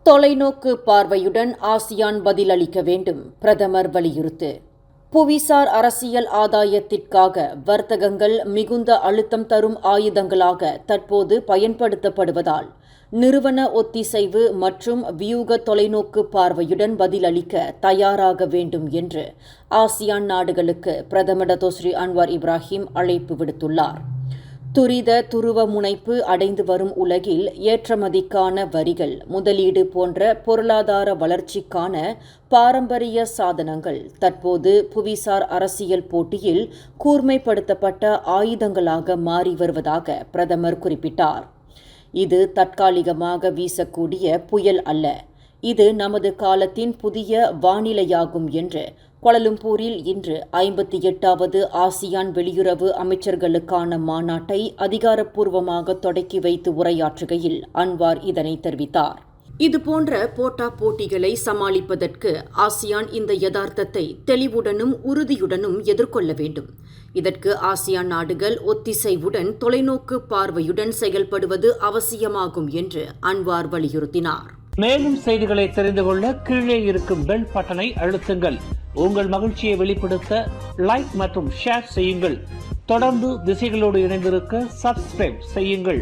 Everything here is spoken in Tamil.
தொலைநோக்கு பார்வையுடன் ஆசியான் பதிலளிக்க வேண்டும். பிரதமர் வலியுறுத்து. புவிசார் அரசியல் ஆதாயத்திற்காக வர்த்தகங்கள் மிகுந்த அழுத்தம் தரும் ஆயுதங்களாக தற்போது பயன்படுத்தப்படுவதால் நிறுவன ஒத்திசைவு மற்றும் வியூக தொலைநோக்கு பார்வையுடன் பதிலளிக்க தயாராக வேண்டும் என்று ஆசியான் நாடுகளுக்கு பிரதமர் டத்தோஸ்ரீ அன்வார் இப்ராஹிம் அழைப்பு விடுத்துள்ளார். துரித துருவ முனைப்பு அடைந்து வரும் உலகில் ஏற்றுமதிக்கான வரிகள், முதலீடு போன்ற பொருளாதார வளர்ச்சிக்கான பாரம்பரிய சாதனங்கள் தற்போது புவிசார் அரசியல் போட்டியில் கூர்மைப்படுத்தப்பட்ட ஆயுதங்களாக மாறி வருவதாக பிரதமர் குறிப்பிட்டார். இது தற்காலிகமாக வீசக்கூடிய புயல் அல்ல, இது நமது காலத்தின் புதிய வானிலையாகும் என்று கோலாலம்பூரில் இன்று 58வது ஆசியான் வெளியுறவு அமைச்சர்களுக்கான மாநாட்டை அதிகாரப்பூர்வமாக தொடக்கி வைத்து உரையாற்றுகையில் அன்வார் இதனை தெரிவித்தார். இதுபோன்ற போட்டிகளை சமாளிப்பதற்கு ஆசியான் இந்த யதார்த்தத்தை தெளிவுடனும் உறுதியுடனும் எதிர்கொள்ள வேண்டும். இதற்கு ஆசியான் நாடுகள் ஒத்திசைவுடன் தொலைநோக்கு பார்வையுடன் செயல்படுவது அவசியமாகும் என்று அன்வார் வலியுறுத்தினார். மேலும் செய்திகளை தெரிந்து கொள்ள கீழே இருக்கும் பெல் பட்டனை அழுத்துங்கள். உங்கள் மகிழ்ச்சியை வெளிப்படுத்த லைக் மற்றும் ஷேர் செய்யுங்கள். தொடர்ந்து திசைகளோடு இணைந்திருக்க சப்ஸ்கிரைப் செய்யுங்கள்.